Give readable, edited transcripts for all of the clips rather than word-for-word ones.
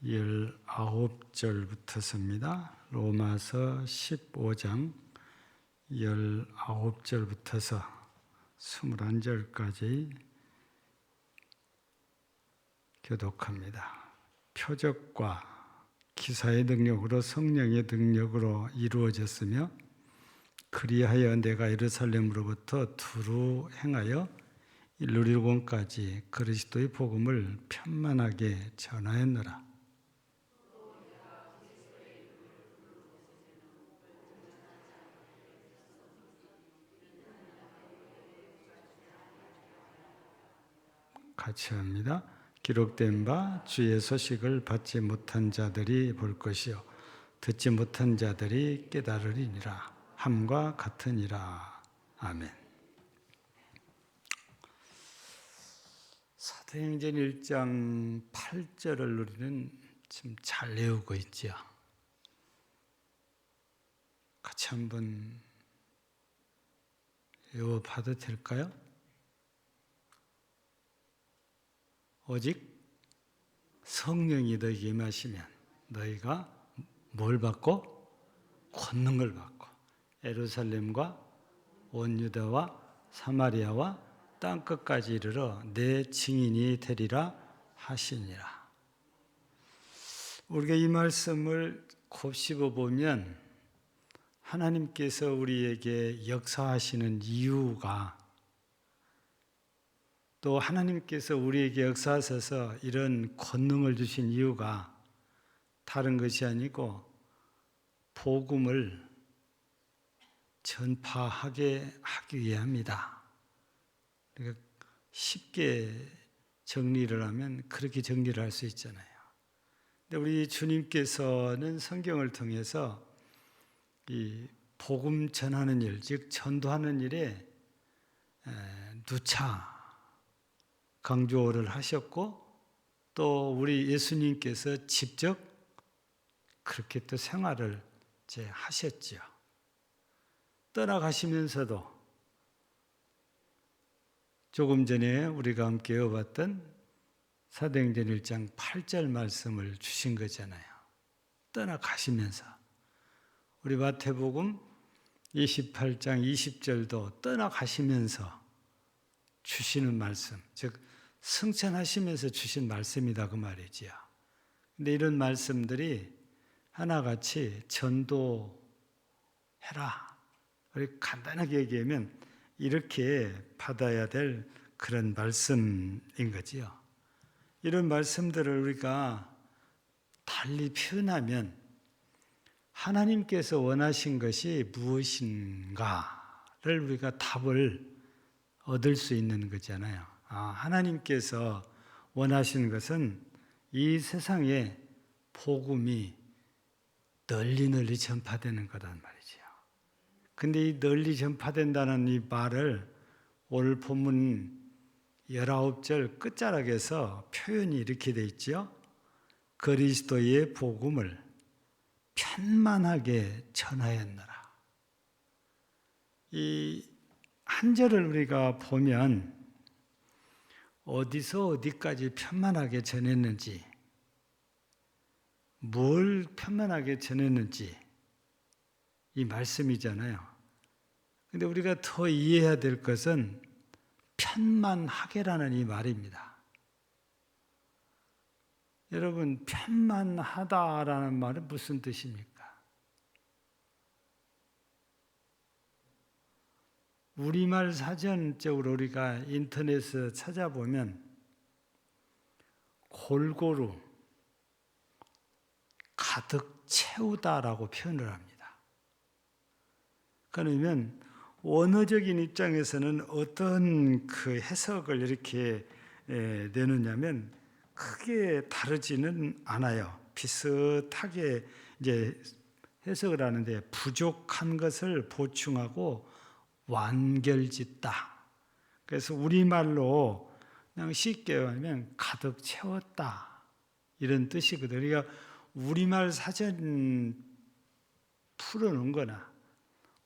19절부터서입니다. 로마서 15장 19절부터서 21절까지 교독합니다. 표적과 기사의 능력으로 성령의 능력으로 이루어졌으며 그리하여 내가 예루살렘으로부터 두루 행하여 일루리곤까지 그리스도의 복음을 편만하게 전하였노라. 같이 합니다. 기록된 바 주의 소식을 받지 못한 자들이 볼 것이요 듣지 못한 자들이 깨달으리니라. 함과 같으니라. 아멘. 사도행전 1장 8절을 우리는 지금 잘 외우고 있죠. 같이 한번 외워봐도 될까요? 오직 성령이 너희에게 임하시면 너희가 뭘 받고? 권능을 받고 예루살렘과 온 유다와 사마리아와 땅끝까지 이르러 내 증인이 되리라 하시니라. 우리가 이 말씀을 곱씹어 보면 하나님께서 우리에게 역사하시는 이유가, 또 하나님께서 우리에게 역사하셔서 이런 권능을 주신 이유가 다른 것이 아니고 복음을 전파하게 하기 위함이다. 그러니까 쉽게 정리를 하면 그렇게 정리를 할 수 있잖아요. 근데 우리 주님께서는 성경을 통해서 이 복음 전하는 일, 즉 전도하는 일에 누차 강조를 하셨고, 또 우리 예수님께서 직접 그렇게 또 생활을 하셨죠. 떠나가시면서도 조금 전에 우리가 함께 읽어봤던 사도행전 1장 8절 말씀을 주신 거잖아요. 떠나가시면서. 우리 마태복음 28장 20절도 떠나가시면서 주시는 말씀, 즉 승천하시면서 주신 말씀이다 그 말이지요. 근데 이런 말씀들이 하나같이 전도해라. 간단하게 얘기하면 이렇게 받아야 될 그런 말씀인 거지요. 이런 말씀들을 우리가 달리 표현하면 하나님께서 원하신 것이 무엇인가를 우리가 답을 얻을 수 있는 거잖아요. 하나님께서 원하시는 것은 이 세상에 복음이 널리 전파되는 거란 말이죠. 근데 이 널리 전파된다는 이 말을 오늘 본문 19절 끝자락에서 표현이 이렇게 돼 있죠. 그리스도의 복음을 편만하게 전하였노라. 이 한 절을 우리가 보면 어디서 어디까지 편만하게 전했는지, 뭘 편만하게 전했는지 이 말씀이잖아요. 근데 우리가 더 이해해야 될 것은 편만하게라는 이 말입니다. 여러분, 편만하다라는 말은 무슨 뜻입니까? 우리말 사전적으로 우리가 인터넷에서 찾아보면 골고루 가득 채우다라고 표현을 합니다. 그러면 원어적인 입장에서는 어떤 그 해석을 이렇게 내느냐면 크게 다르지는 않아요. 비슷하게 이제 해석을 하는데 부족한 것을 보충하고 완결짓다. 그래서 우리말로 그냥 쉽게 하면 가득 채웠다. 이런 뜻이거든요. 그러니까 우리말 사전 풀어놓은 거나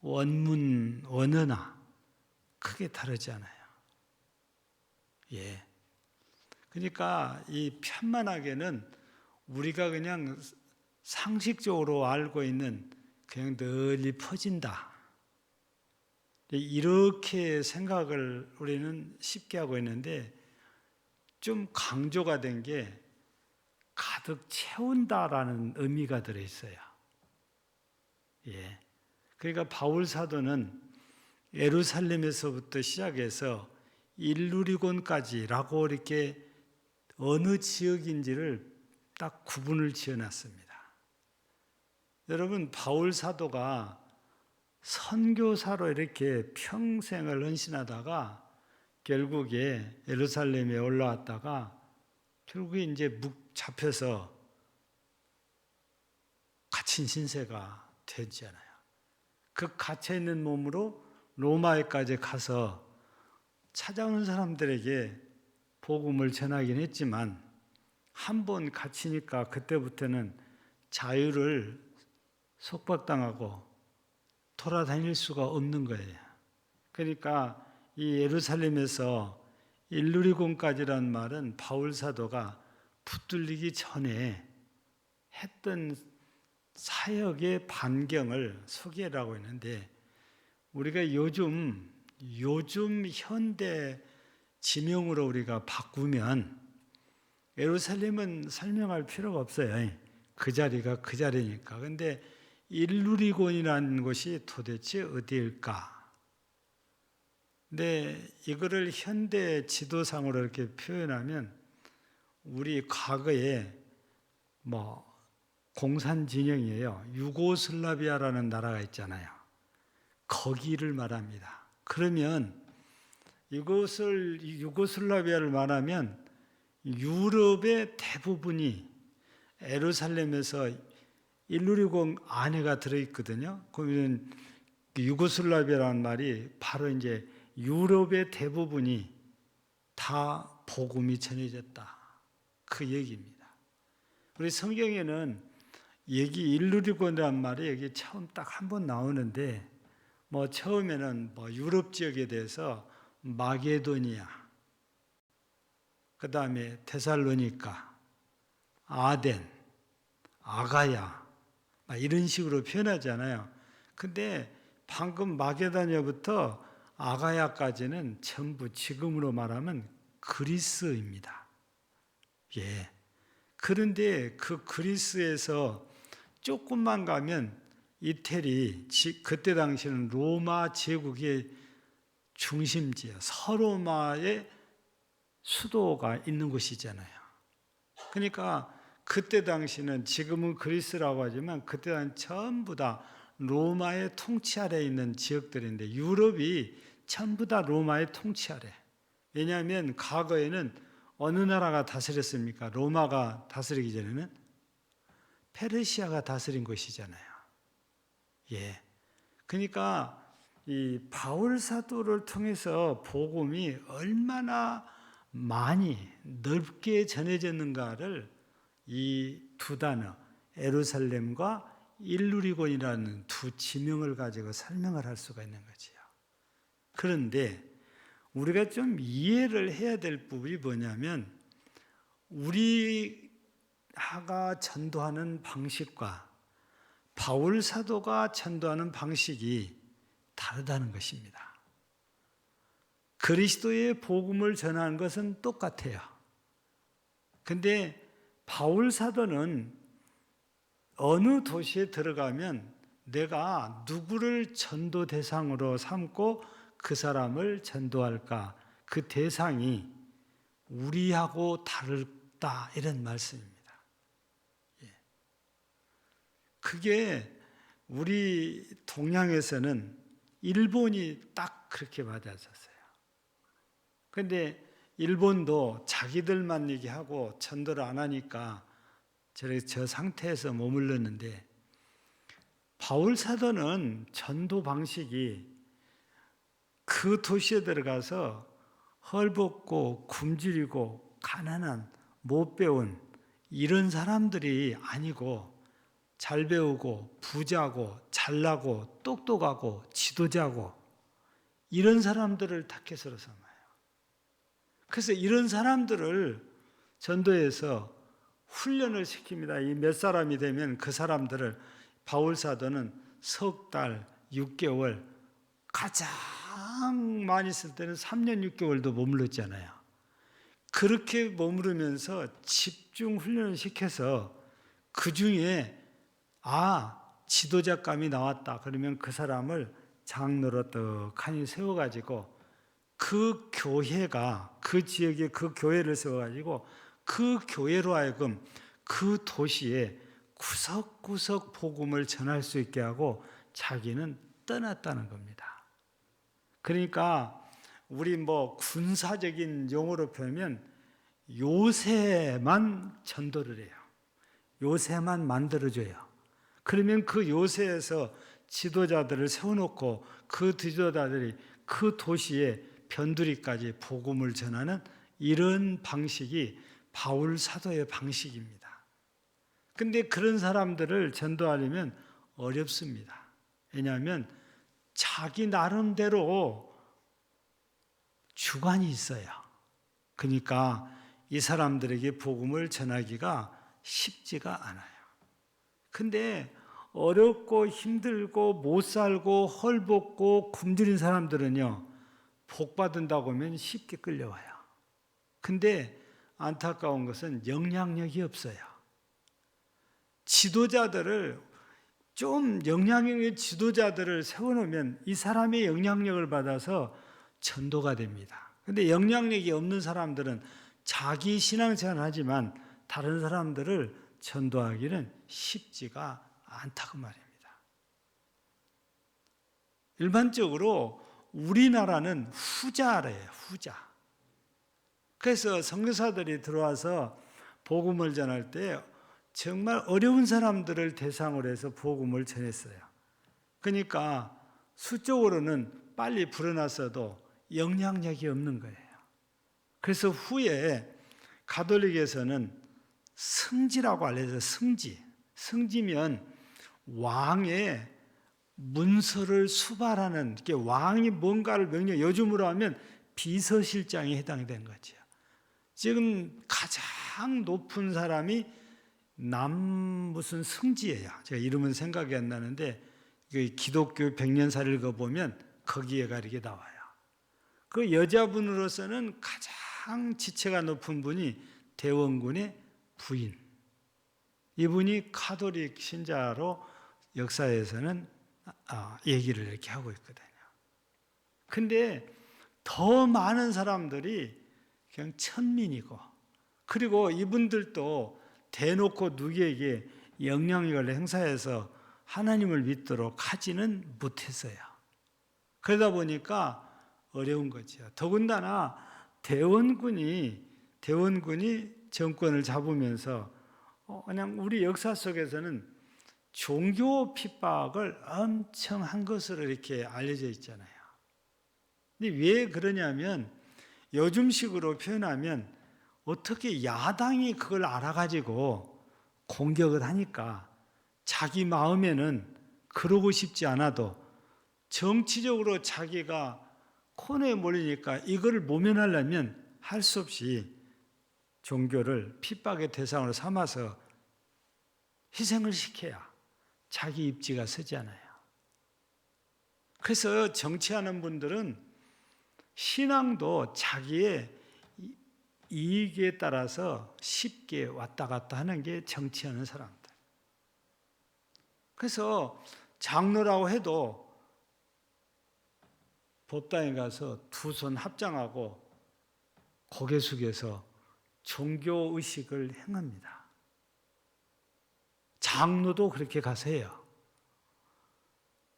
원문, 원어나 크게 다르지 않아요. 예. 그러니까 이 편만하게는 우리가 그냥 상식적으로 알고 있는 그냥 널리 퍼진다. 이렇게 생각을 우리는 쉽게 하고 있는데 좀 강조가 된 게 가득 채운다라는 의미가 들어있어요. 예. 그러니까 바울 사도는 예루살렘에서부터 시작해서 일루리곤까지라고 이렇게 어느 지역인지를 딱 구분을 지어놨습니다. 여러분, 바울 사도가 선교사로 이렇게 평생을 헌신하다가 결국에 예루살렘에 올라왔다가 결국에 이제 잡혀서 갇힌 신세가 되잖아요. 그 갇혀 있는 몸으로 로마에까지 가서 찾아오는 사람들에게 복음을 전하긴 했지만 한 번 갇히니까 그때부터는 자유를 속박당하고 돌아다닐 수가 없는 거예요. 그러니까 이 예루살렘에서 일루리곤까지란 말은 바울 사도가 붙들리기 전에 했던 사역의 반경을 소개라고 했는데 우리가 요즘 현대 지명으로 우리가 바꾸면 예루살렘은 설명할 필요가 없어요. 그 자리가 그 자리니까. 그런데 일루리곤이라는 곳이 도대체 어디일까? 근데 이거를 현대 지도상으로 이렇게 표현하면 우리 과거에 공산 진영이에요. 유고슬라비아라는 나라가 있잖아요. 거기를 말합니다. 그러면 이곳을 유고슬라비아를 말하면 유럽의 대부분이 예루살렘에서 일루리곤 안에가 들어있거든요. 그러면 유고슬라비아라는 말이 바로 이제 유럽의 대부분이 다 복음이 전해졌다. 그 얘기입니다. 우리 성경에는 일루리곤이라는 말이 여기 처음 딱 한 번 나오는데 처음에는 유럽 지역에 대해서 마게도니아, 그 다음에 데살로니가, 아덴, 아가야 이런 식으로 표현하잖아요. 근데 방금 마게도니아부터 아가야까지는 전부 지금으로 말하면 그리스입니다. 예. 그런데 그 그리스에서 조금만 가면 이태리, 그때 당시는 로마 제국의 중심지예요. 서로마의 수도가 있는 곳이잖아요. 그러니까 그때 당시는 지금은 그리스라고 하지만 그때 당시 전부 다 로마의 통치 아래에 있는 지역들인데 유럽이 전부 다 로마의 통치 아래. 왜냐하면 과거에는 어느 나라가 다스렸습니까? 로마가 다스리기 전에는 페르시아가 다스린 곳이잖아요. 예. 그러니까 이 바울 사도를 통해서 복음이 얼마나 많이 넓게 전해졌는가를 이 두 단어 예루살렘과 일루리곤이라는 두 지명을 가지고 설명을 할 수가 있는 거지요. 그런데 우리가 좀 이해를 해야 될 부분이 뭐냐면 우리가 전도하는 방식과 바울 사도가 전도하는 방식이 다르다는 것입니다. 그리스도의 복음을 전하는 것은 똑같아요. 근데 바울 사도는 어느 도시에 들어가면 내가 누구를 전도 대상으로 삼고 그 사람을 전도할까? 그 대상이 우리하고 다르다 이런 말씀입니다. 예. 그게 우리 동양에서는 일본이 딱 그렇게 맞았었어요. 그런데 일본도 자기들만 얘기하고 전도를 안 하니까 저 상태에서 머물렀는데 바울 사도는 전도 방식이 그 도시에 들어가서 헐벗고 굶주리고 가난한 못 배운 이런 사람들이 아니고 잘 배우고 부자고 잘나고 똑똑하고 지도자고 이런 사람들을 타겟으로 삼아요. 그래서 이런 사람들을 전도해서 훈련을 시킵니다. 이 몇 사람이 되면 그 사람들을 바울 사도는 석 달, 6개월, 가장 많이 쓸 때는 3년 6개월도 머물렀잖아요. 그렇게 머무르면서 집중 훈련을 시켜서 그 중에 지도자감이 나왔다 그러면 그 사람을 장로로 떡하니 세워가지고 그 교회가 그 지역에 그 교회를 세워가지고 그 교회로 하여금 그 도시에 구석구석 복음을 전할 수 있게 하고 자기는 떠났다는 겁니다. 그러니까 우리 군사적인 용어로 표현하면 요새만 전도를 해요. 요새만 만들어줘요. 그러면 그 요새에서 지도자들을 세워놓고 그 지도자들이 그 도시에 변두리까지 복음을 전하는 이런 방식이 바울 사도의 방식입니다. 근데 그런 사람들을 전도하려면 어렵습니다. 왜냐하면 자기 나름대로 주관이 있어요. 그러니까 이 사람들에게 복음을 전하기가 쉽지가 않아요. 근데 어렵고 힘들고 못 살고 헐벗고 굶주린 사람들은요, 복 받은다고 하면 쉽게 끌려와요. 근데 안타까운 것은 영향력이 없어요. 지도자들을 좀 영향력의 지도자들을 세워놓으면 이 사람의 영향력을 받아서 전도가 됩니다. 근데 영향력이 없는 사람들은 자기 신앙생활을 하지만 다른 사람들을 전도하기는 쉽지가 않다고 말입니다. 일반적으로 우리나라는 후자래요, 후자. 그래서 선교사들이 들어와서 복음을 전할 때 정말 어려운 사람들을 대상으로 해서 복음을 전했어요. 그러니까 수적으로는 빨리 불어났어도 영향력이 없는 거예요. 그래서 후에 가톨릭에서는 승지라고 알려져요. 승지. 승지면 왕의 문서를 수발하는, 왕이 뭔가를 요즘으로 하면 비서실장에 해당이 된 거죠. 지금 가장 높은 사람이 무슨 승지예요. 제가 이름은 생각이 안 나는데 기독교 백년사를 읽어보면 거기에 가리게 나와요. 그 여자분으로서는 가장 지체가 높은 분이 대원군의 부인. 이분이 가톨릭 신자로 역사에서는 얘기를 이렇게 하고 있거든요. 근데 더 많은 사람들이 그냥 천민이고, 그리고 이분들도 대놓고 누구에게 영향력을 행사해서 하나님을 믿도록 하지는 못했어요. 그러다 보니까 어려운 거죠. 더군다나 대원군이 정권을 잡으면서 그냥 우리 역사 속에서는 종교 핍박을 엄청 한 것으로 이렇게 알려져 있잖아요. 근데 왜 그러냐면 요즘식으로 표현하면 어떻게 야당이 그걸 알아가지고 공격을 하니까 자기 마음에는 그러고 싶지 않아도 정치적으로 자기가 코너에 몰리니까 이거를 모면하려면 할 수 없이 종교를 핍박의 대상으로 삼아서 희생을 시켜야 자기 입지가 서잖아요. 그래서 정치하는 분들은 신앙도 자기의 이익에 따라서 쉽게 왔다 갔다 하는 게 정치하는 사람들. 그래서 장로라고 해도 법당에 가서 두 손 합장하고 고개 숙여서 종교의식을 행합니다. 장로도 그렇게 가서 해요.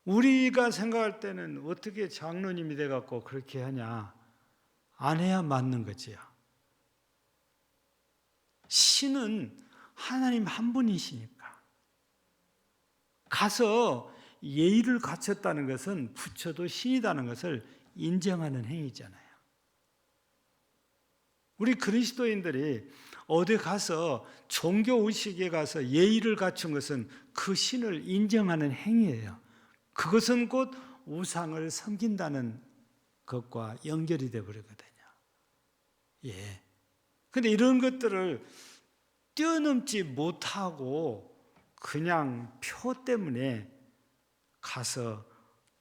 우리가 생각할 때는 어떻게 장로님이 돼갖고 그렇게 하냐. 안 해야 맞는 거지요. 신은 하나님 한 분이시니까. 가서 예의를 갖췄다는 것은 부처도 신이라는 것을 인정하는 행위잖아요. 우리 그리스도인들이 어디 가서 종교의식에 가서 예의를 갖춘 것은 그 신을 인정하는 행위예요. 그것은 곧 우상을 섬긴다는 것과 연결이 되어 버리거든요. 예. 근데 이런 것들을 뛰어넘지 못하고 그냥 표 때문에 가서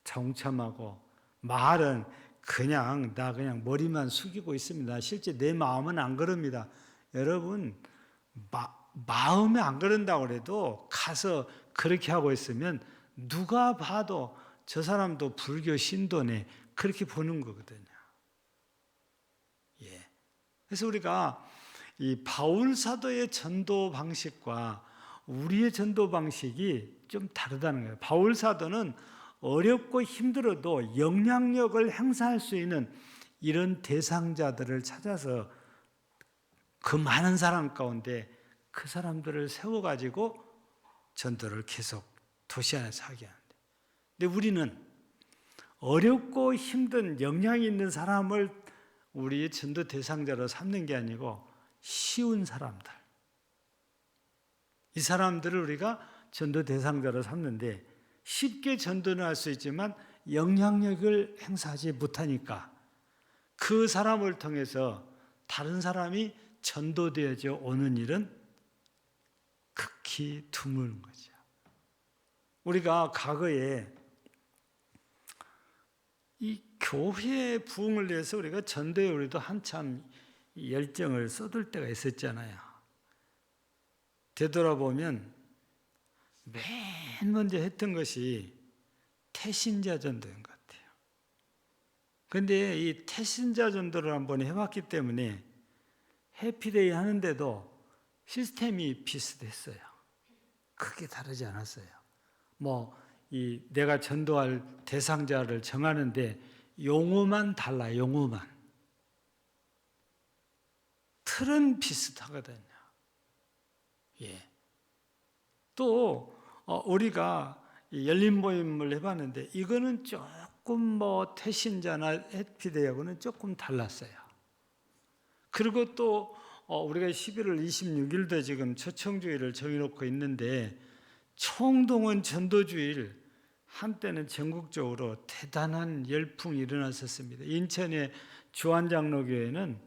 동참하고, 말은 그냥 나 그냥 머리만 숙이고 있습니다. 실제 내 마음은 안 그럽니다. 여러분, 마음이 안 그런다고 해도 가서 그렇게 하고 있으면 누가 봐도 저 사람도 불교 신도네, 그렇게 보는 거거든요. 예. 그래서 우리가 이 바울 사도의 전도 방식과 우리의 전도 방식이 좀 다르다는 거예요. 바울 사도는 어렵고 힘들어도 영향력을 행사할 수 있는 이런 대상자들을 찾아서 그 많은 사람 가운데 그 사람들을 세워가지고 전도를 계속 도시 안에서 하게 하는데, 근데 우리는 어렵고 힘든 영향이 있는 사람을 우리의 전도 대상자로 삼는 게 아니고 쉬운 사람들, 이 사람들을 우리가 전도 대상자로 삼는데, 쉽게 전도는 할 수 있지만 영향력을 행사하지 못하니까 그 사람을 통해서 다른 사람이 전도되어져 오는 일은 극히 드문 거죠. 우리가 과거에 이 교회 부흥을 위해서 우리가 전도에 우리도 한참 열정을 쏟을 때가 있었잖아요. 되돌아보면 맨 먼저 했던 것이 태신자 전도인 것 같아요. 그런데 이 태신자 전도를 한번 해봤기 때문에 해피데이 하는데도 시스템이 비슷했어요. 크게 다르지 않았어요. 내가 전도할 대상자를 정하는데 용어만 달라, 용어만. 틀은 비슷하거든요. 예. 또 우리가 열린 모임을 해봤는데 이거는 조금 태신자나 해피데이하고는 조금 달랐어요. 그리고 또 우리가 11월 26일도 지금 초청주의를 정해놓고 있는데, 총동원 전도주일 한때는 전국적으로 대단한 열풍이 일어났었습니다. 인천의 주안장로교회는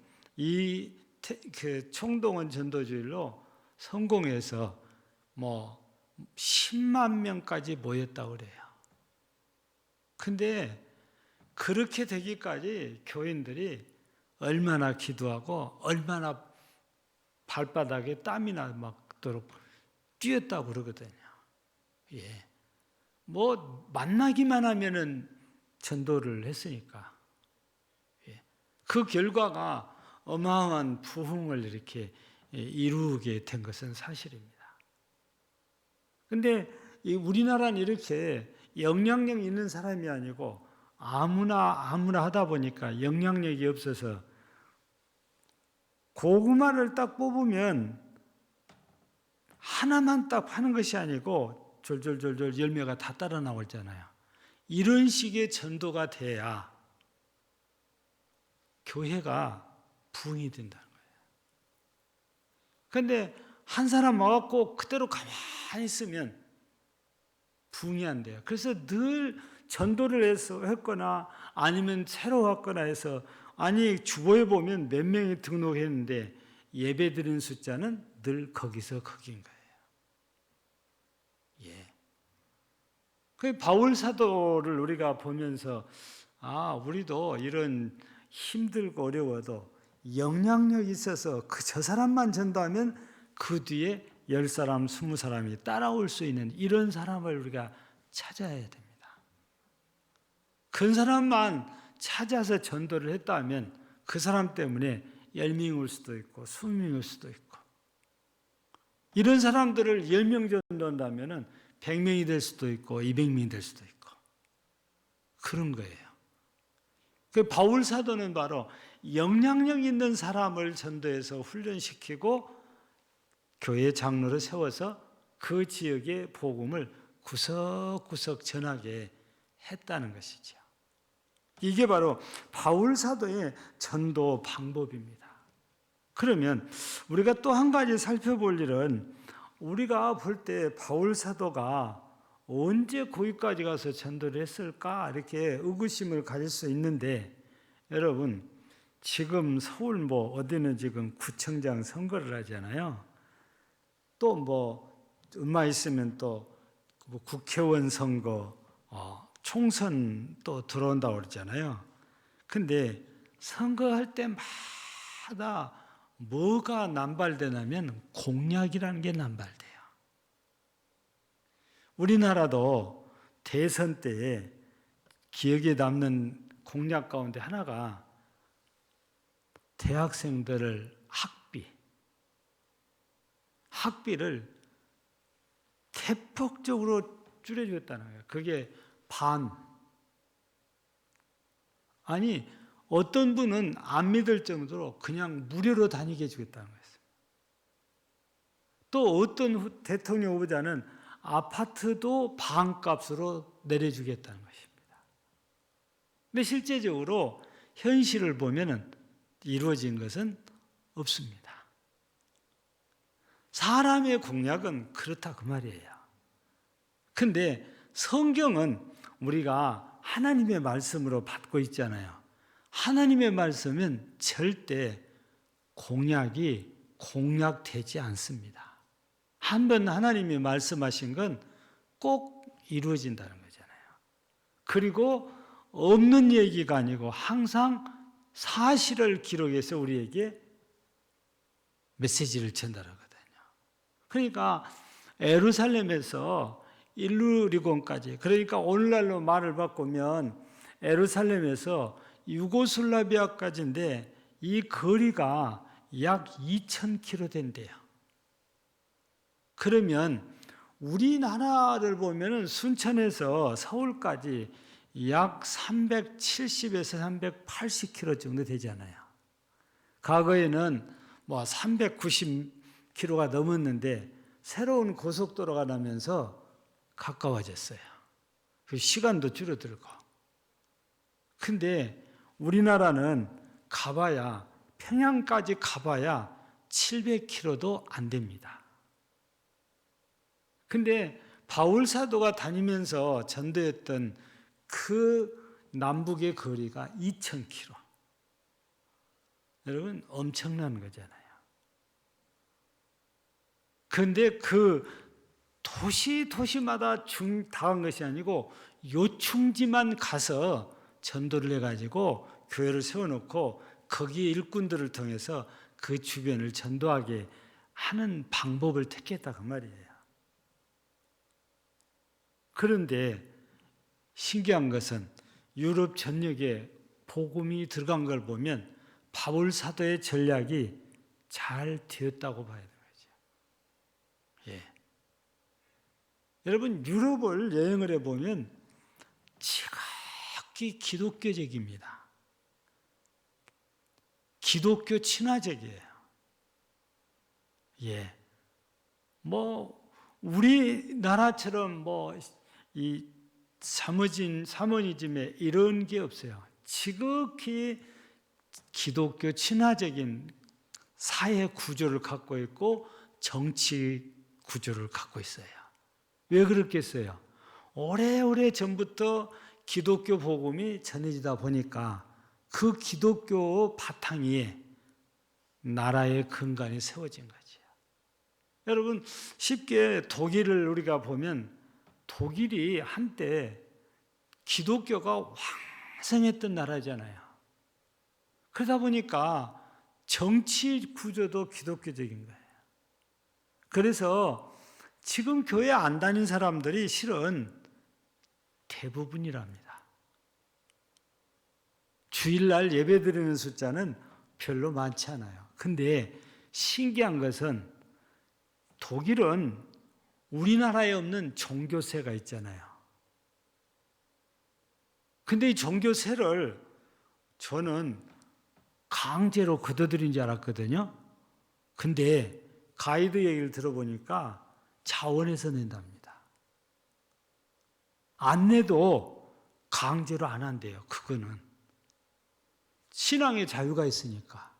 그 총동원 전도주일로 성공해서 10만 명까지 모였다고 그래요. 근데 그렇게 되기까지 교인들이 얼마나 기도하고 얼마나 발바닥에 땀이 나도록 뛰었다고 그러거든요. 예. 만나기만 하면은 전도를 했으니까. 예. 그 결과가 어마어마한 부흥을 이렇게 이루게 된 것은 사실입니다. 근데 우리나라는 이렇게 영향력 있는 사람이 아니고 아무나 하다 보니까 영향력이 없어서 고구마를 딱 뽑으면 하나만 딱 파는 것이 아니고 졸졸졸졸 열매가 다 따라 나오잖아요. 이런 식의 전도가 돼야 교회가 부흥이 된다는 거예요. 그런데 한 사람 와갖고 그대로 가만히 있으면 부흥이 안 돼요. 그래서 늘 전도를 했거나 아니면 새로 왔거나 해서, 주보에 보면 몇 명이 등록했는데 예배 드린 숫자는 늘 거기서 거긴 거예요. 예. 그 바울 사도를 우리가 보면서 우리도 이런 힘들고 어려워도 영향력이 있어서 저 사람만 전도하면 그 뒤에 10사람, 20사람이 따라올 수 있는 이런 사람을 우리가 찾아야 됩니다. 큰 사람만 찾아서 전도를 했다면 그 사람 때문에 10명이 올 수도 있고 20명이 올 수도 있고, 이런 사람들을 10명 전도한다면 100명이 될 수도 있고 200명이 될 수도 있고 그런 거예요. 그 바울 사도는 바로 영향력 있는 사람을 전도해서 훈련시키고 교회 장로를 세워서 그 지역의 복음을 구석구석 전하게 했다는 것이죠. 이게 바로 바울 사도의 전도 방법입니다. 그러면 우리가 또 한 가지 살펴볼 일은, 우리가 볼 때 바울 사도가 언제 거기까지 가서 전도를 했을까 이렇게 의구심을 가질 수 있는데, 여러분 지금 서울 어디는 지금 구청장 선거를 하잖아요. 또 뭐 얼마 있으면 또뭐 국회의원 선거, 총선 또 들어온다고 그러잖아요. 근데 선거할 때마다 뭐가 남발되냐면 공약이라는 게 남발돼요. 우리나라도 대선 때에 기억에 남는 공약 가운데 하나가 대학생들을 학비를 대폭적으로 줄여주겠다는 거예요. 그게 아니 어떤 분은 안 믿을 정도로 그냥 무료로 다니게 해주겠다는 거예요. 또 어떤 대통령 후보자는 아파트도 반값으로 내려주겠다는 것입니다. 근데 실제적으로 현실을 보면은 이루어진 것은 없습니다. 사람의 공약은 그렇다 그 말이에요. 근데 성경은 우리가 하나님의 말씀으로 받고 있잖아요. 하나님의 말씀은 절대 공약이 공약되지 않습니다. 한번 하나님이 말씀하신 건 꼭 이루어진다는 거잖아요. 그리고 없는 얘기가 아니고 항상 사실을 기록해서 우리에게 메시지를 전달하거든요. 그러니까 예루살렘에서 일루리곤까지, 그러니까 오늘날로 말을 바꾸면 예루살렘에서 유고슬라비아까지인데 이 거리가 약 2,000km 된대요. 그러면 우리나라를 보면 순천에서 서울까지 약 370에서 380km 정도 되잖아요. 과거에는 뭐 390km가 넘었는데 새로운 고속도로가 나면서 가까워졌어요. 그 시간도 줄어들고. 근데 우리나라는 가봐야, 평양까지 가봐야 700km도 안 됩니다. 근데 바울 사도가 다니면서 전도했던 그 남북의 거리가 2,000km. 여러분 엄청난 거잖아요. 그런데 그 도시마다 당한 것이 아니고 요충지만 가서 전도를 해가지고 교회를 세워놓고 거기에 일꾼들을 통해서 그 주변을 전도하게 하는 방법을 택했다 그 말이에요. 그런데 신기한 것은 유럽 전역에 복음이 들어간 걸 보면 바울 사도의 전략이 잘 되었다고 봐야 되는 거죠. 예. 여러분 유럽을 여행을 해보면 지극히 기독교적입니다. 기독교 친화적이에요. 예. 뭐 우리나라처럼 뭐 이 사모니즘에 이런 게 없어요. 지극히 기독교 친화적인 사회 구조를 갖고 있고 정치 구조를 갖고 있어요. 왜 그렇겠어요? 오래오래 전부터 기독교 복음이 전해지다 보니까 그 기독교 바탕 위에 나라의 근간이 세워진 거죠. 여러분 쉽게 독일을 우리가 보면 독일이 한때 기독교가 왕성했던 나라잖아요. 그러다 보니까 정치 구조도 기독교적인 거예요. 그래서 지금 교회 안 다닌 사람들이 실은 대부분이랍니다. 주일날 예배 드리는 숫자는 별로 많지 않아요. 근데 신기한 것은 독일은 우리나라에 없는 종교세가 있잖아요. 근데 이 종교세를 저는 강제로 걷어들인 줄 알았거든요. 근데 가이드 얘기를 들어보니까 자원에서 낸답니다. 안 내도 강제로 안 한대요. 그거는 신앙의 자유가 있으니까.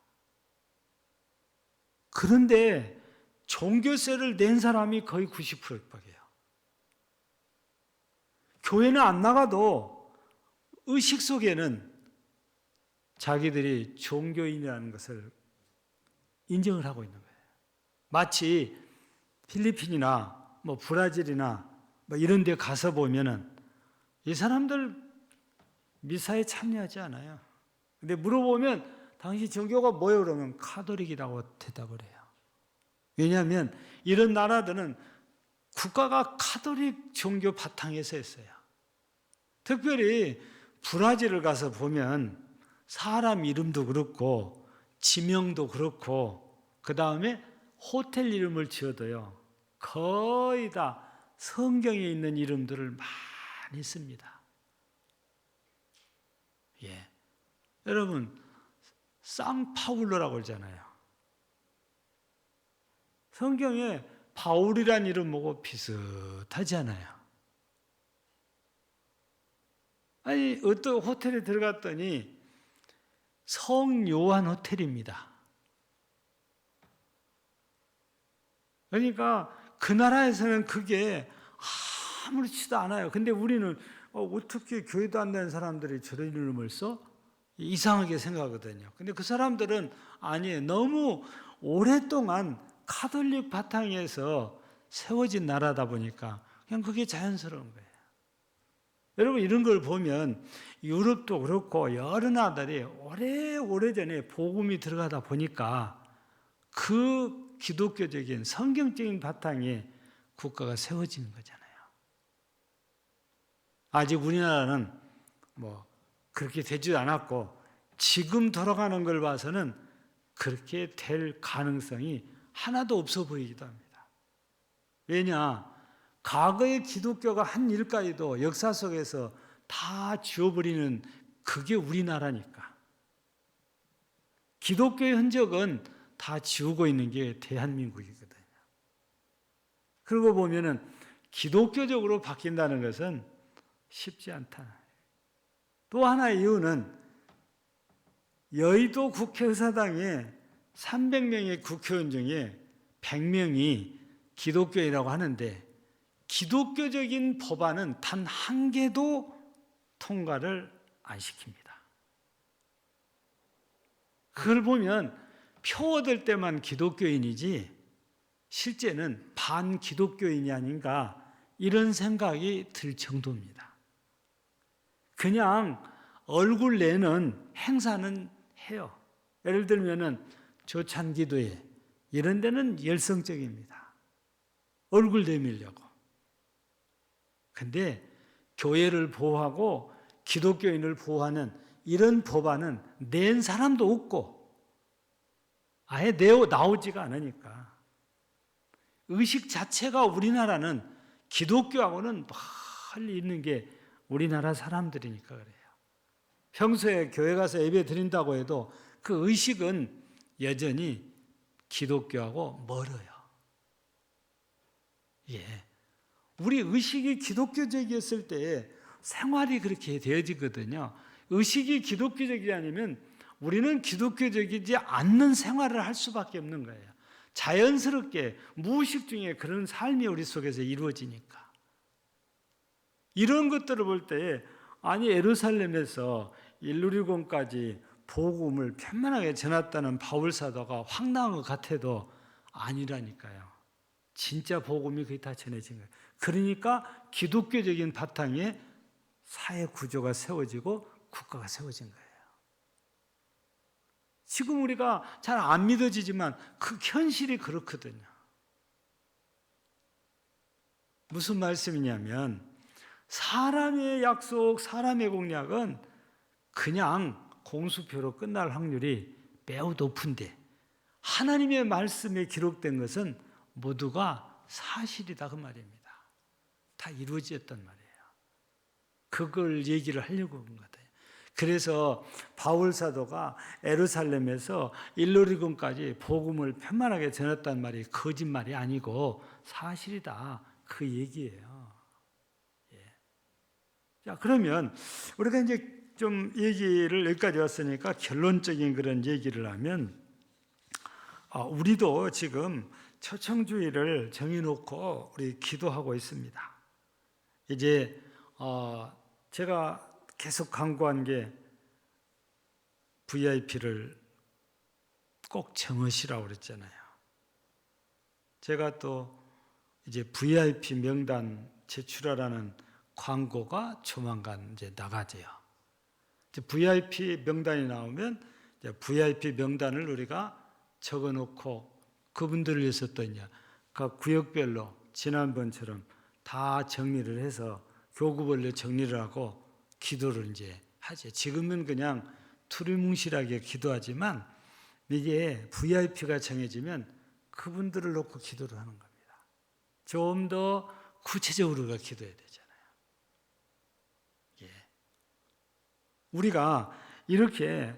그런데 종교세를 낸 사람이 거의 90%밖에요. 교회는 안 나가도 의식 속에는 자기들이 종교인이라는 것을 인정을 하고 있는 거예요. 마치 필리핀이나 뭐 브라질이나 뭐 이런 데 가서 보면은 이 사람들 미사에 참여하지 않아요. 근데 물어보면 당신 종교가 뭐예요? 그러면 카톨릭이라고 대답을 해요. 왜냐하면 이런 나라들은 국가가 카톨릭 종교 바탕에서 했어요. 특별히 브라질을 가서 보면 사람 이름도 그렇고 지명도 그렇고 그 다음에 호텔 이름을 지어도요. 거의 다 성경에 있는 이름들을 많이 씁니다. 예. 여러분, 쌍파울로라고 그러잖아요. 성경에 바울이란 이름 뭐고 비슷하지 않아요? 아니, 어떤 호텔에 들어갔더니 성요한 호텔입니다. 그러니까 그 나라에서는 그게 아무렇지도 않아요. 근데 우리는 어떻게 교회도 안 다니는 사람들이 저런 이름을 써? 이상하게 생각하거든요. 근데 그 사람들은 아니에요. 너무 오랫동안 카톨릭 바탕에서 세워진 나라다 보니까 그냥 그게 자연스러운 거예요. 여러분 이런 걸 보면 유럽도 그렇고 여러 나라들이 오래전에 복음이 들어가다 보니까 그 기독교적인 성경적인 바탕에 국가가 세워지는 거잖아요. 아직 우리나라는 뭐 그렇게 되지 않았고 지금 돌아가는 걸 봐서는 그렇게 될 가능성이 하나도 없어 보이기도 합니다. 왜냐? 과거의 기독교가 한 일까지도 역사 속에서 다 지워버리는 그게 우리나라니까. 기독교의 흔적은 다 지우고 있는 게 대한민국이거든요. 그러고 보면은 기독교적으로 바뀐다는 것은 쉽지 않다. 또 하나의 이유는 여의도 국회의사당에 300명의 국회의원 중에 100명이 기독교인이라고 하는데 기독교적인 법안은 단 한 개도 통과를 안 시킵니다. 그걸 보면 표 얻을 때만 기독교인이지 실제는 반기독교인이 아닌가 이런 생각이 들 정도입니다. 그냥 얼굴 내는 행사는 해요. 예를 들면은 조찬기도회 이런 데는 열성적입니다. 얼굴 내밀려고. 근데 교회를 보호하고 기독교인을 보호하는 이런 법안은 낸 사람도 없고 아예 나오지가 않으니까 의식 자체가 우리나라는 기독교하고는 멀리 있는 게 우리나라 사람들이니까 그래요. 평소에 교회 가서 예배 드린다고 해도 그 의식은 여전히 기독교하고 멀어요. 예. 우리 의식이 기독교적이었을 때 생활이 그렇게 되어지거든요. 의식이 기독교적이 아니면 우리는 기독교적이지 않는 생활을 할 수밖에 없는 거예요. 자연스럽게 무의식 중에 그런 삶이 우리 속에서 이루어지니까. 이런 것들을 볼 때 아니 예루살렘에서 일루리곤까지 복음을 편만하게 전했다는 바울 사도가 황당한 것 같아도 아니라니까요. 진짜 복음이 거의 다 전해진 거예요. 그러니까 기독교적인 바탕에 사회 구조가 세워지고 국가가 세워진 거예요. 지금 우리가 잘 안 믿어지지만 그 현실이 그렇거든요. 무슨 말씀이냐면 사람의 약속, 사람의 공약은 그냥 공수표로 끝날 확률이 매우 높은데 하나님의 말씀에 기록된 것은 모두가 사실이다 그 말입니다. 다 이루어졌단 말이에요. 그걸 얘기를 하려고 한 거다. 그래서 바울 사도가 예루살렘에서 일루리곤까지 복음을 편만하게 전했단 말이 거짓말이 아니고 사실이다 그 얘기예요. 예. 자 그러면 우리가 이제 좀 얘기를 여기까지 왔으니까 결론적인 그런 얘기를 하면 우리도 지금 초청주의를 정해놓고 우리 기도하고 있습니다. 이제 제가 계속 강구한 게 VIP를 꼭 정하시라고 그랬잖아요. 제가 또 이제 VIP 명단 제출하라는 광고가 조만간 이제 나가져요. 이제 VIP 명단이 나오면 이제 VIP 명단을 우리가 적어놓고 그분들을 위해서 또 이제 각 구역별로 지난번처럼 다 정리를 해서 교구별로 정리를 하고 기도를 이제 하죠. 지금은 그냥 두리뭉실하게 기도하지만 이게 VIP가 정해지면 그분들을 놓고 기도를 하는 겁니다. 좀 더 구체적으로 우리가 기도해야 되잖아요. 예. 우리가 이렇게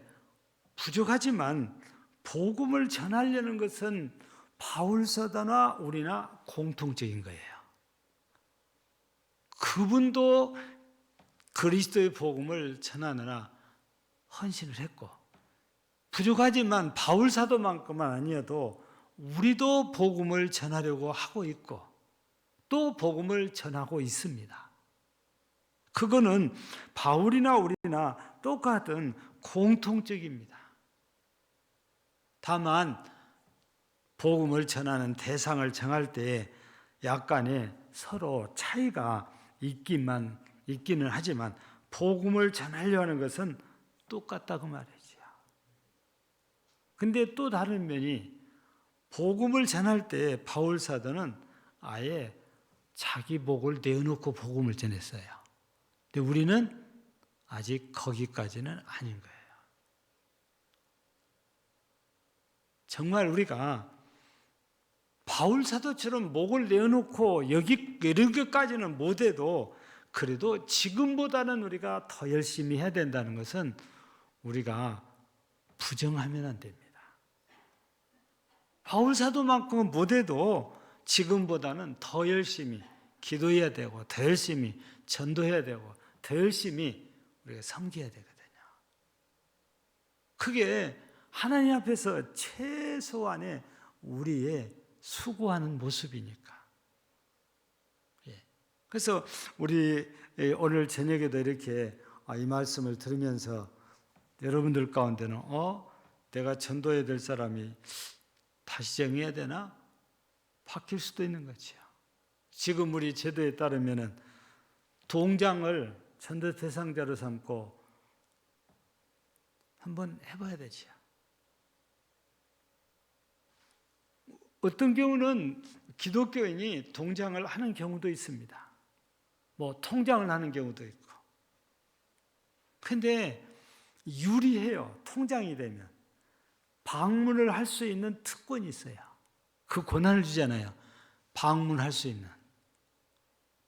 부족하지만 복음을 전하려는 것은 바울사도나 우리나 공통적인 거예요. 그분도 그리스도의 복음을 전하느라 헌신을 했고, 부족하지만 바울사도만큼만 아니어도 우리도 복음을 전하려고 하고 있고 또 복음을 전하고 있습니다. 그거는 바울이나 우리나 똑같은 공통적입니다. 다만 복음을 전하는 대상을 정할 때 약간의 서로 차이가 있기는 하지만 복음을 전하려 하는 것은 똑같다고 말이죠. 근데 또 다른 면이 복음을 전할 때 바울 사도는 아예 자기 목을 내어놓고 복음을 전했어요. 근데 우리는 아직 거기까지는 아닌 거예요. 정말 우리가 바울 사도처럼 목을 내어놓고 이런 것까지는 못해도 그래도 지금보다는 우리가 더 열심히 해야 된다는 것은 우리가 부정하면 안 됩니다. 바울 사도만큼은 못해도 지금보다는 더 열심히 기도해야 되고 더 열심히 전도해야 되고 더 열심히 우리가 섬겨야 되거든요. 그게 하나님 앞에서 최소한의 우리의 수고하는 모습이니까. 그래서 우리 오늘 저녁에도 이렇게 이 말씀을 들으면서 여러분들 가운데는 내가 전도해야 될 사람이 다시 정해야 되나? 바뀔 수도 있는 거죠. 지금 우리 제도에 따르면 동장을 전도 대상자로 삼고 한번 해봐야 되죠. 어떤 경우는 기독교인이 동장을 하는 경우도 있습니다. 뭐 통장을 하는 경우도 있고. 근데 유리해요. 통장이 되면. 방문을 할 수 있는 특권이 있어요. 그 권한을 주잖아요. 방문할 수 있는.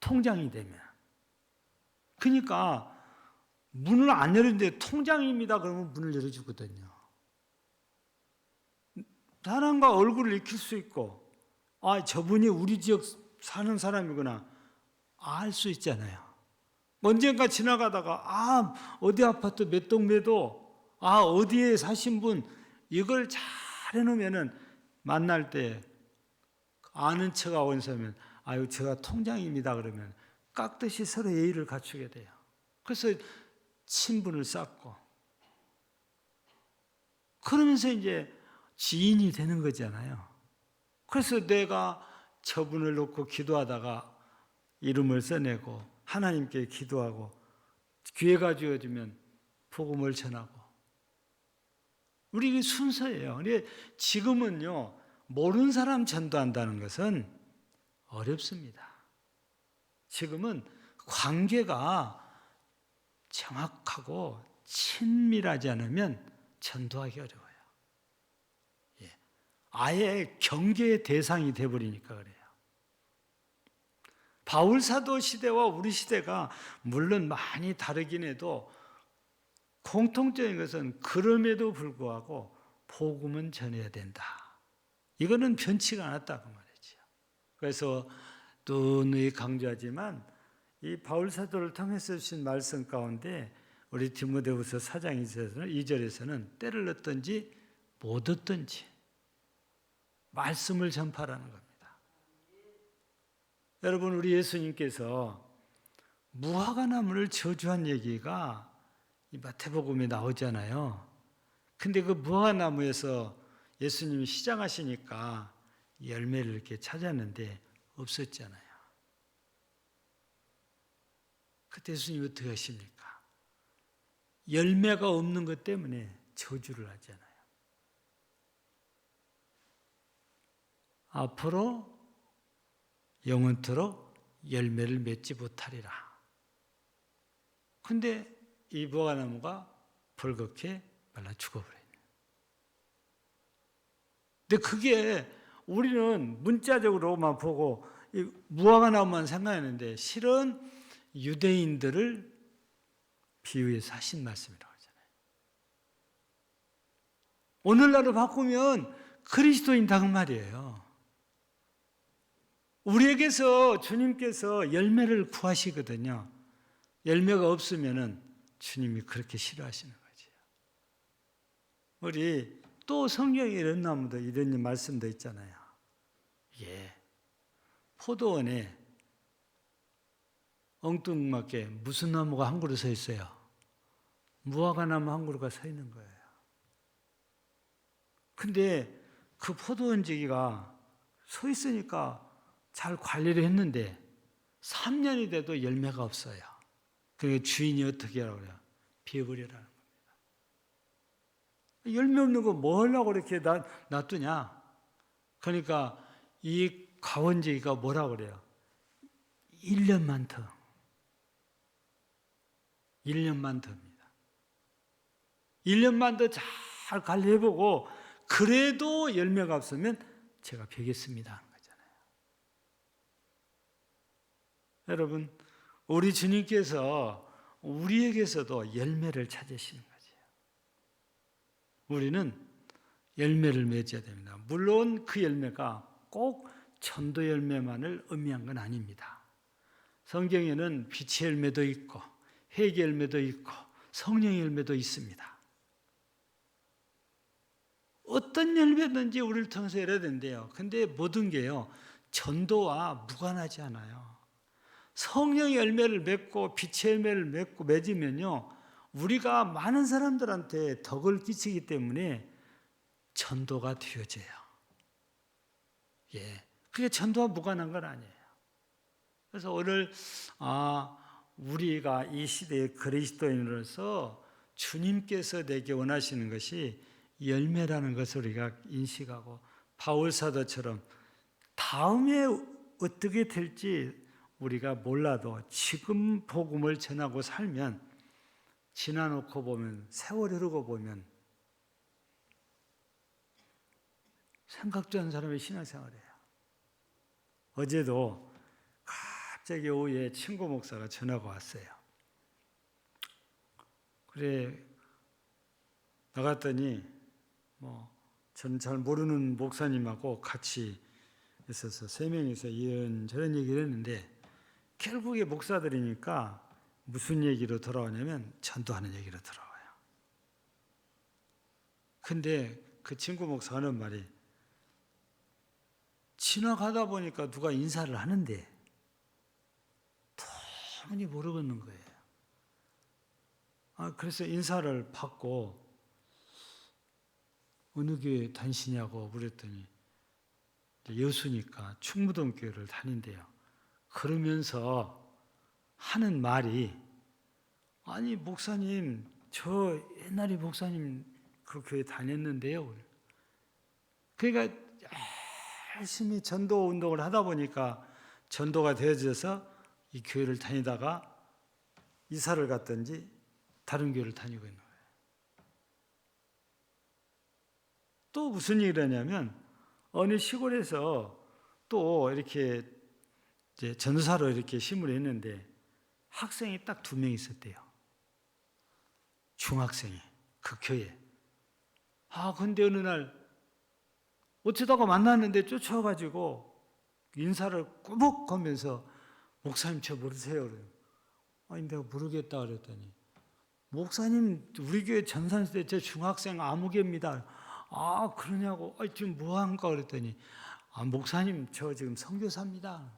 통장이 되면. 그러니까 문을 안 열는데 통장입니다. 그러면 문을 열어주거든요. 사람과 얼굴을 익힐 수 있고, 저분이 우리 지역 사는 사람이구나 알 수 있잖아요. 언젠가 지나가다가 어디 아파트 몇 동매도 어디에 사신 분 이걸 잘 해놓으면은 만날 때 아는 척하고 원서면 제가 통장입니다 그러면 깍듯이 서로 예의를 갖추게 돼요. 그래서 친분을 쌓고 그러면서 이제 지인이 되는 거잖아요. 그래서 내가 저분을 놓고 기도하다가 이름을 써내고 하나님께 기도하고 기회가 주어지면 복음을 전하고 우리 순서예요. 근데 지금은요 모르는 사람 전도한다는 것은 어렵습니다. 지금은 관계가 정확하고 친밀하지 않으면 전도하기 어려워요. 아예 경계의 대상이 되어버리니까 그래요. 바울 사도 시대와 우리 시대가 물론 많이 다르긴 해도 공통적인 것은 그럼에도 불구하고 복음은 전해야 된다. 이거는 변치가 않았다고 말이죠. 그래서 또 늘 강조하지만 이 바울 사도를 통해서 주신 말씀 가운데 우리 디모데후서 4장 2절에서는 때를 얻든지 못 얻든지 말씀을 전파라는 겁니다. 여러분 우리 예수님께서 무화과나무를 저주한 얘기가 이 마태복음에 나오잖아요. 근데 그 무화과나무에서 예수님이 시장하시니까 열매를 이렇게 찾았는데 없었잖아요. 그때 예수님이 어떻게 하십니까? 열매가 없는 것 때문에 저주를 하잖아요. 앞으로 영원토록 열매를 맺지 못하리라. 근데 이 무화과나무가 벌겋게 말라 죽어버려요. 근데 그게 우리는 문자적으로만 보고 무화과나무만 생각하는데 실은 유대인들을 비유해서 하신 말씀이라고 하잖아요. 오늘날로 바꾸면 그리스도인다 그 말이에요. 우리에게서 주님께서 열매를 구하시거든요. 열매가 없으면은 주님이 그렇게 싫어하시는 거죠. 우리 또 성경에 이런 나무도 이런 말씀도 있잖아요. 예. 포도원에 엉뚱맞게 무슨 나무가 한 그루 서 있어요? 무화과나무 한 그루가 서 있는 거예요. 근데 그 포도원 지기가 서 있으니까 잘 관리를 했는데 3년이 돼도 열매가 없어요. 그러니까 주인이 어떻게 하라고 그래요? 비워버리라는 겁니다. 열매 없는 거 뭐 하려고 이렇게 놔두냐? 그러니까 이 가원지기가 뭐라고 그래요? 1년만 더. 1년만 더입니다. 1년만 더 잘 관리해보고 그래도 열매가 없으면 제가 베겠습니다 하는 거잖아요. 여러분, 우리 주님께서 우리에게서도 열매를 찾으시는 거죠. 우리는 열매를 맺어야 됩니다. 물론 그 열매가 꼭 전도 열매만을 의미한 건 아닙니다. 성경에는 빛의 열매도 있고 회개 열매도 있고 성령의 열매도 있습니다. 어떤 열매든지 우리를 통해서 열어야 된대요. 근데 모든 게요, 전도와 무관하지 않아요. 성령의 열매를 맺고 빛의 열매를 맺으면요, 우리가 많은 사람들한테 덕을 끼치기 때문에 전도가 되어져요. 예, 그게 전도와 무관한 건 아니에요. 그래서 오늘 우리가 이 시대의 그리스도인으로서 주님께서 내게 원하시는 것이 열매라는 것을 우리가 인식하고 바울 사도처럼 다음에 어떻게 될지 우리가 몰라도 지금 복음을 전하고 살면 지나놓고 보면 세월 흐르고 보면 생각도 않은 사람의 신앙생활이에요. 어제도 갑자기 오후에 친구 목사가 전화가 왔어요. 그래 나갔더니 저는 잘 모르는 목사님하고 같이 있어서 3명이서 이런저런 얘기를 했는데 결국에 목사들이니까 무슨 얘기로 돌아오냐면 전도하는 얘기로 돌아와요. 근데 그 친구 목사가 하는 말이 지나가다 보니까 누가 인사를 하는데 도무지 모르겠는 거예요. 그래서 인사를 받고 어느 교회 다니시냐고 물었더니 여수니까 충무동 교회를 다닌대요. 그러면서 하는 말이 아니 목사님 저 옛날에 목사님 그 교회 다녔는데요. 그러니까 열심히 전도 운동을 하다 보니까 전도가 되어져서 이 교회를 다니다가 이사를 갔든지 다른 교회를 다니고 있는 거예요. 또 무슨 얘기를 하냐면 어느 시골에서 또 이렇게 이제 전사로 이렇게 심을 했는데 학생이 딱 2명 있었대요. 중학생이 그 교회. 근데 어느 날 어쩌다가 만났는데 쫓아가지고 인사를 꾸벅 하면서 목사님 저 모르세요? 아니 내가 모르겠다 그랬더니 목사님 우리 교회 전산시대 저 중학생 아무개입니다. 그러냐고 지금 뭐 한가 그랬더니 목사님 저 지금 선교사입니다.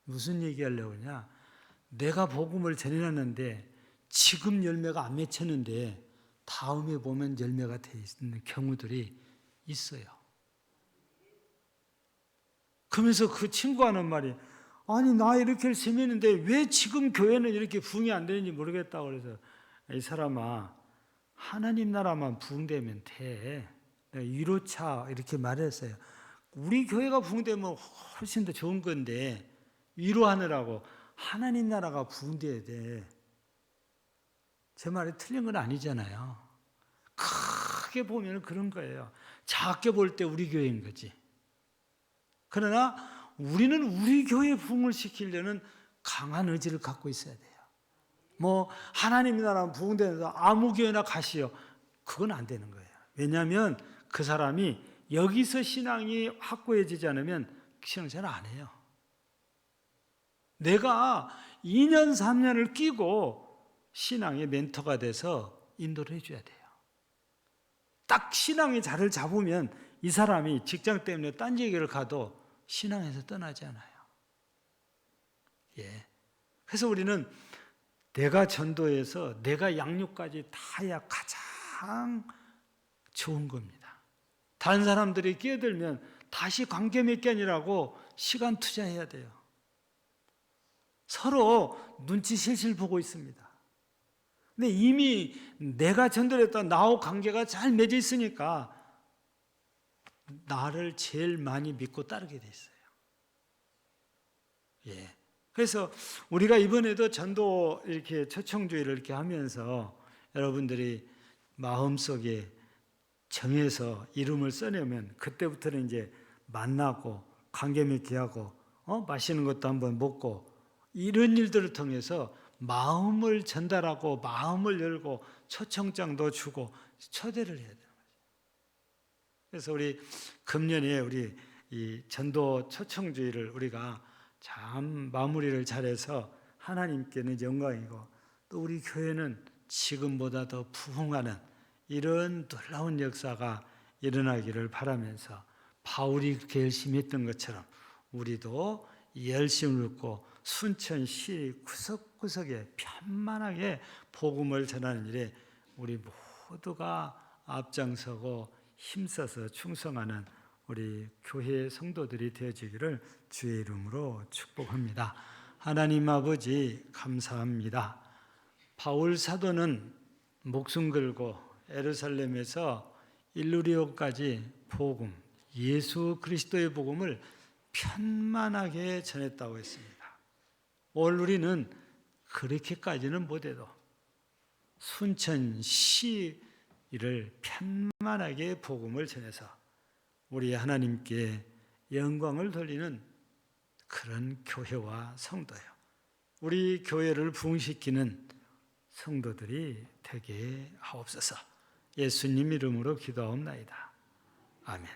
무슨 얘기하려고 하냐? 내가 복음을 전해놨는데 지금 열매가 안 맺혔는데 다음에 보면 열매가 돼 있는 경우들이 있어요. 그러면서 그 친구가 하는 말이, 아니 나 이렇게 열심히 했는데 왜 지금 교회는 이렇게 부흥이 안 되는지 모르겠다고. 그래서 이 사람아, 하나님 나라만 부흥되면 돼. 내가 위로차 이렇게 말했어요. 우리 교회가 부흥되면 훨씬 더 좋은 건데 위로하느라고 하나님 나라가 부흥돼야 돼. 제 말이 틀린 건 아니잖아요. 크게 보면 그런 거예요. 작게 볼 때 우리 교회인 거지. 그러나 우리는 우리 교회 부흥을 시키려는 강한 의지를 갖고 있어야 돼요. 뭐 하나님 나라 부흥되면서 아무 교회나 가시오, 그건 안 되는 거예요. 왜냐하면 그 사람이 여기서 신앙이 확고해지지 않으면 신앙생활 안 해요. 내가 2년 3년을 끼고 신앙의 멘토가 돼서 인도를 해줘야 돼요. 딱 신앙의 자리를 잡으면 이 사람이 직장 때문에 딴 얘기를 가도 신앙에서 떠나지 않아요. 예. 그래서 우리는 내가 전도해서 내가 양육까지 다 해야 가장 좋은 겁니다. 다른 사람들이 끼어들면 다시 관계 맺기 아니라고 시간 투자해야 돼요. 서로 눈치 실실 보고 있습니다. 근데 이미 내가 전도를 했던 나하고 관계가 잘 맺어 있으니까 나를 제일 많이 믿고 따르게 돼 있어요. 예. 그래서 우리가 이번에도 전도 이렇게 초청주의를 이렇게 하면서 여러분들이 마음속에 정해서 이름을 써내면 그때부터는 이제 만나고 관계 맺기 하고 맛있는 것도 한번 먹고 이런 일들을 통해서 마음을 전달하고 마음을 열고 초청장도 주고 초대를 해야 되는 거죠. 그래서 우리 금년에 우리 이 전도 초청주의를 우리가 참 마무리를 잘해서 하나님께는 영광이고 또 우리 교회는 지금보다 더 부흥하는 이런 놀라운 역사가 일어나기를 바라면서 바울이 그렇게 열심히 했던 것처럼 우리도 열심을 얻고 순천시 구석구석에 편만하게 복음을 전하는 일에 우리 모두가 앞장서고 힘써서 충성하는 우리 교회 성도들이 되어지기를 주의 이름으로 축복합니다. 하나님 아버지 감사합니다. 바울 사도는 목숨 걸고 예루살렘에서 일루리오까지 복음, 예수 그리스도의 복음을 편만하게 전했다고 했습니다. 오늘 우리는 그렇게까지는 못해도 순천시를 편만하게 복음을 전해서 우리 하나님께 영광을 돌리는 그런 교회와 성도요, 우리 교회를 부흥시키는 성도들이 되게 하옵소서. 예수님 이름으로 기도하옵나이다. 아멘.